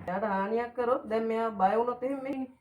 එයාට හානියක් කරොත් දැන් මෙයා බය වුණොත් එහෙම මෙන්නේ.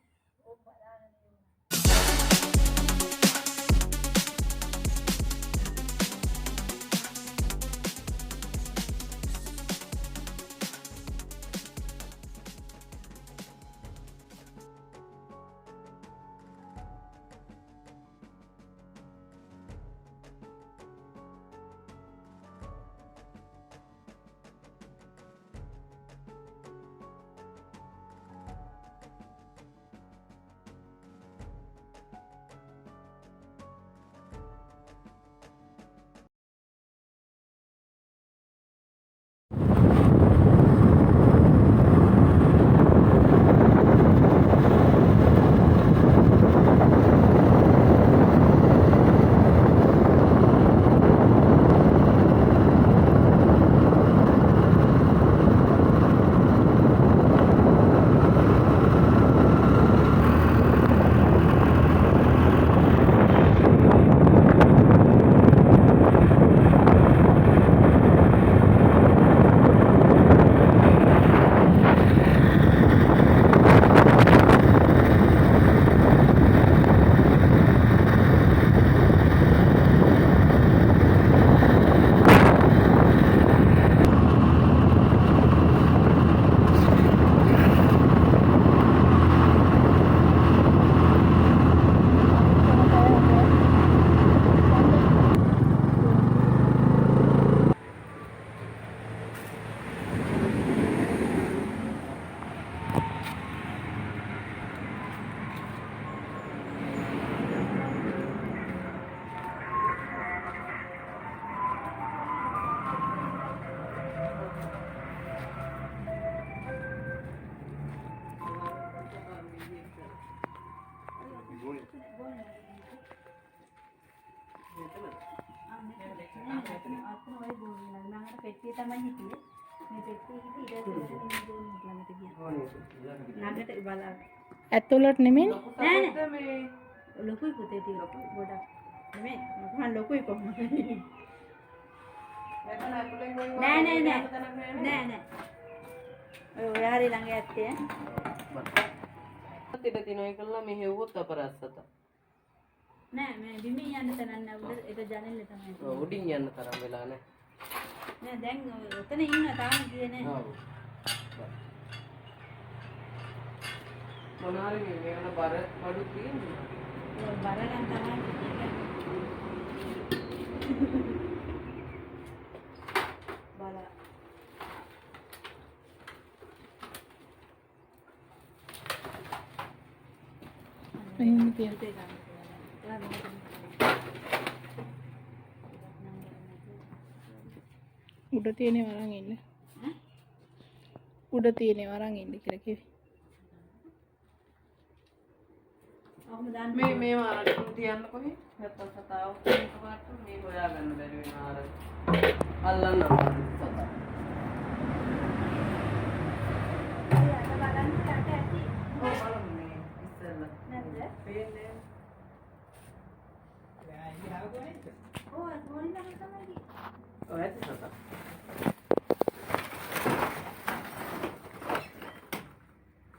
පෙට්ටිය තමයි හිටියේ. මේ පෙට්ටිය හිටියේ ඊට පස්සේ ළඟට ගියා. ළඟට බලන්න. ඇතුළට නෙමෙයි. නෑ නෑ මේ ලොකුයි පුතේ ටික ගොඩක්. නෙමෙයි. මම ලොකුයි කොහොමද? නෑ නෑ නෑ. නෑ නෑ. ඔය හරි ළඟ ඇත්තේ. තිබෙ තිනොයි කළා මේ හෙව්වොත් අපරස්සත. නෑ මේ බිමින් යන්න තැනක් නෑ උඩ ඒක ජනෙල්ල තමයි. ඔව් උඩින් යන්න තරම් වෙලා නෑ. නෑ දැන් ඔතන ඉන්න තාම ගියේ නෑ. ඔව්. මොනාරි මේ වෙන බර බඩු තියෙන්නේ. ඔය බර නම් තමයි කියන්නේ. බල. එහෙම තියන්න. උඩ තියෙනේ වරන් ඉන්න. උඩ තියෙනේ වරන් ඉන්න කියලා කිව්වේ. මේ අරගෙන තියන්න කොහේ? නැත්තම් සතාව කොහොමද මේ හොයාගන්න බැරි වෙනවා අර. අල්ලන්න අමාරුයි සතා.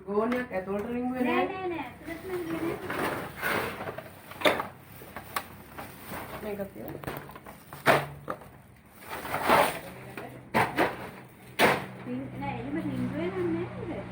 ගෝණයක් ඇතුළට රින්ග් වෙන්නේ නෑ නෑ ඇතුළට නම් ගියේ නෑ. මේක තියන්න. නෑ එහෙම රින්ග් වෙන්නේ නෑ.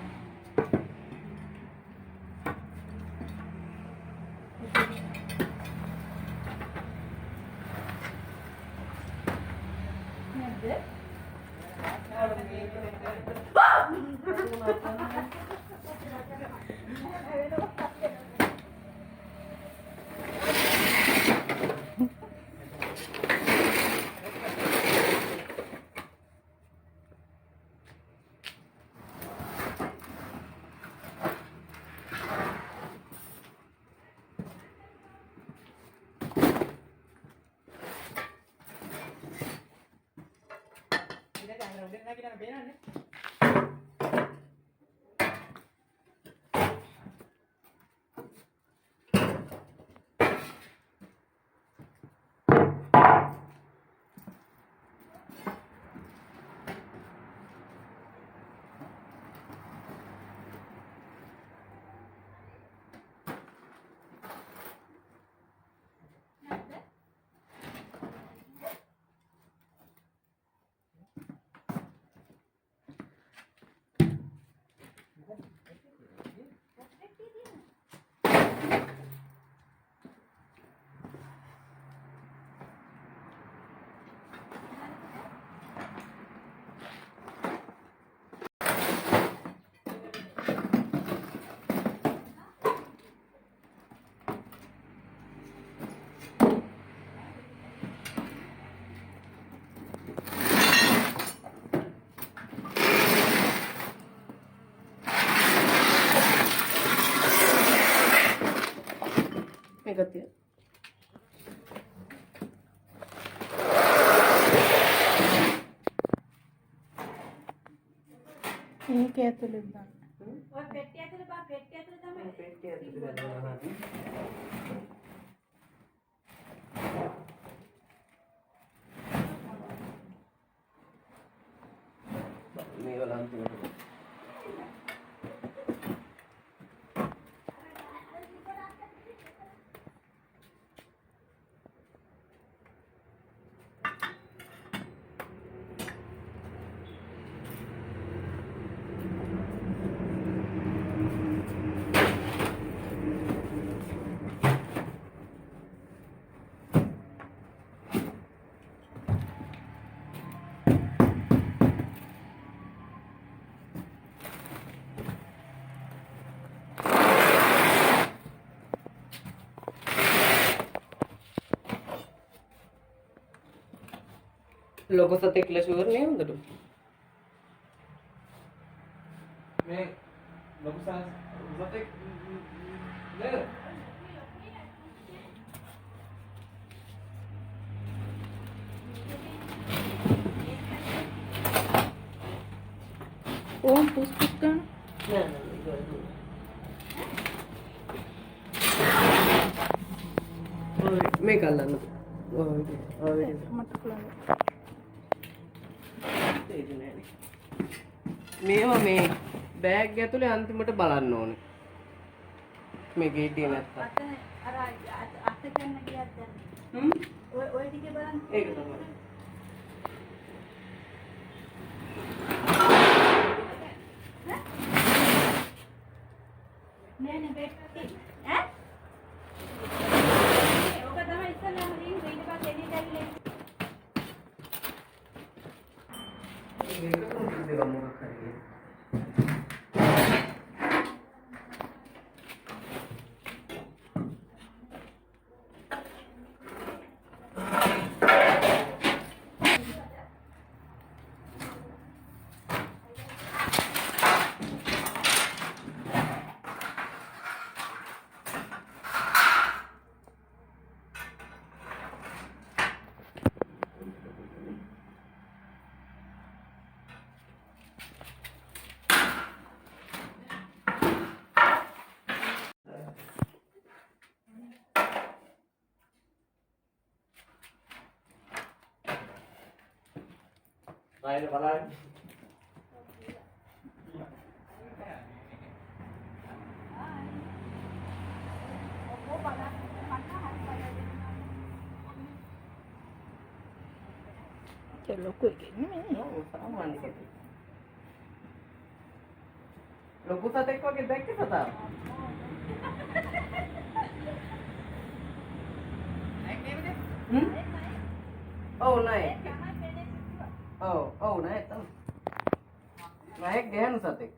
මේක තිය. මේක ඇතුලේ දාන්න. ඔය පෙට්ටිය ඇතුලේ බා පෙට්ටිය ඇතුලේ තමයි. පෙට්ටිය ඇතුලේ දානවා. මේ වල අන්තිමට ලොකු සතෙක් කියලා ෂුවර් නේ හොඳට. මේ ලොකු සතෙක් නේද? ඕම් පුස් පුස් ගන්න. නෑ නෑ ඒක මේක අල්ලන්න. ඔය මට පුළුවන්. මේවා මේ බෑග් ඇතුලේ අන්තිමට බලන්න ඕනේ. මේ ගේටිය නැත්තම්. අර අත ගන්න ගියත් දැන්. ඔය ටිකේ බලන්න. ඒක තමයි. නෑ පෙට්ටි. ඈ? ඔක තමයි ඉස්සෙල්ලාම ඊට පස්සේ එළියට ඇවිල්ලා මේක කොහොමද දෙවම මොකක් හරි. ආයෙත් බලන්න. ඒක ලොකු එකක් නෙමෙයි. සාමාන්‍ය සතෙක්. ලොකු සතෙක් වගේ දැක්කේ සතා. ඔව් නෑ. ඔව් නෑ තමයි. නෑ ගෑනු සතෙක්.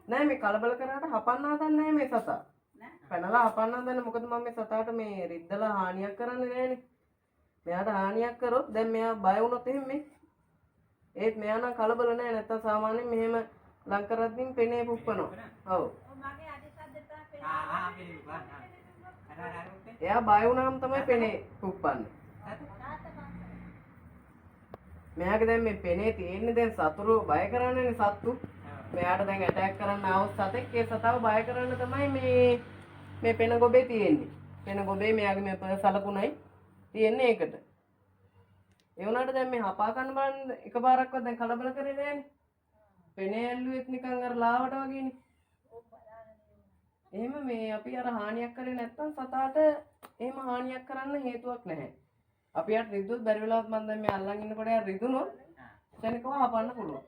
නෑ මේ කලබල කරාට හපන්න හදන්නේ නෑ මේ සතා. පැනලා හපන්න හදන්නේ මොකද මම මේ සතාට මේ රිද්දලා හානියක් කරන්නේ නෑනේ. මෙයාට හානියක් කරොත් දැන් මෙයා බය වුණොත් එහෙම මේ ඒත් මෙයා නම් කලබල නෑ නැත්තම් සාමාන්‍යයෙන් මෙහෙම ලං කරද්දී පෙනේ පුප්පනවා. ඔව්. එයා බය වුණාම තමයි පෙනේ පුප්පන්නේ. මෙයාගේ දැන් මේ පෙනේ තියෙන්නේ දැන් සතුරු බය කරන්නේනේ සත්තු. මෙයාට දැන් ඇටැක් කරන්න ආවොත් සතෙක් ඒ සතාව බය කරන්න තමයි මේ පෙන ගොබේ තියෙන්නේ. පෙන ගොබේ මෙයාගේ මේ සලකුණයි තියෙන්නේ ඒකට. ඒ වුණාට දැන් මේ හපා ගන්න බලන්න එකපාරක්වත් දැන් කලබල කරේ නෑනේ. පෙනේ ඇල්ලුවෙත් නිකන් අර ලාවට වගේනේ. එහෙම මේ අපි අර හානියක් කරේ නැත්තම් සතාට එහෙම හානියක් කරන්න හේතුවක් නැහැ. අපි යට රිදුවත් බැරි වෙලාවත් මම දැන් මේ අල්ලන් ඉන්නකොට යා රිදුනොත් ශනිකව හපන්න පුළුවන්.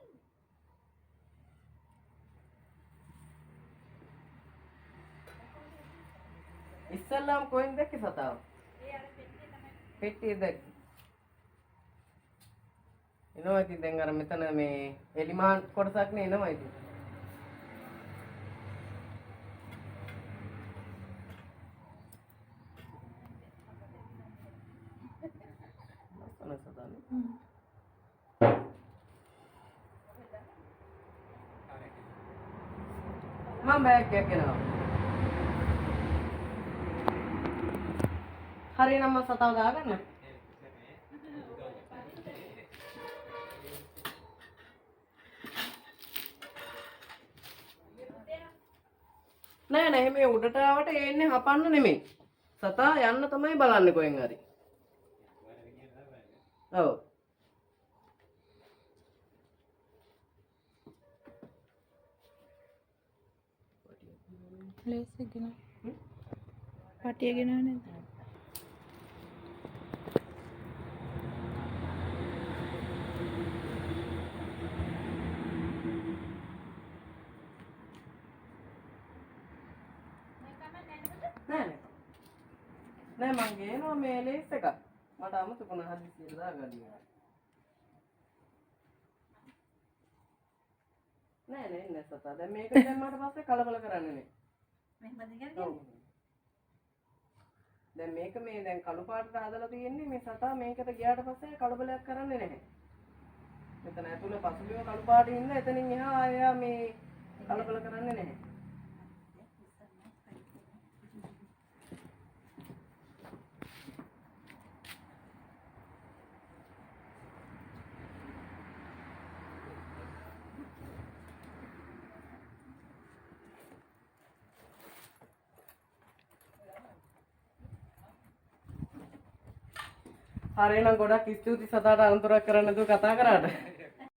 ඉස්සල්ලාම කොහෙන්ද දැක්කේ සතාව? පෙට්ටියේ දැක්කේ. එනවා ඉතින් දැන් අර මෙතන මේ එලිමාන් කොටසක් නේ එනවා ඉතින්. මම බෑග් එකක් එනවා. හරි නම් සතාව දාගන්න. නෑ නෑ මේ උඩට ආවට එන්නේ හපන්න නෙමෙයි. සතා යන්න තමයි බලන්නේ කොහෙන් හරි. ඔව්. ලේස් එක ගෙන. පටිය ගෙනව නේද? නෑ මං ගේනවා මේ ලේස් එක. මට අමතකුණා හදිස්සියට දාගන්න. නෑ නෑ ඉන්න සතා. දැන් මේක දැම්මාට පස්සේ කලබල කරන්නේ නෑ. මෙහෙමද කියන්නේ? ඔව්. දැන් මේක මේ දැන් කළු පාටට හදලා තියෙන්නේ මේ සතා මේකට ගියාට පස්සේ කලබලයක් කරන්නේ නැහැ. මෙතන ඇතුලේ පසුබිම කළු පාටින් ඉන්න එතනින් එහා ආයා මේ කලබල කරන්නේ නැහැ. හරි නම් ගොඩක් ස්තුතියි සතාට අනුතරක් කරන්න දුක කතා කරාට.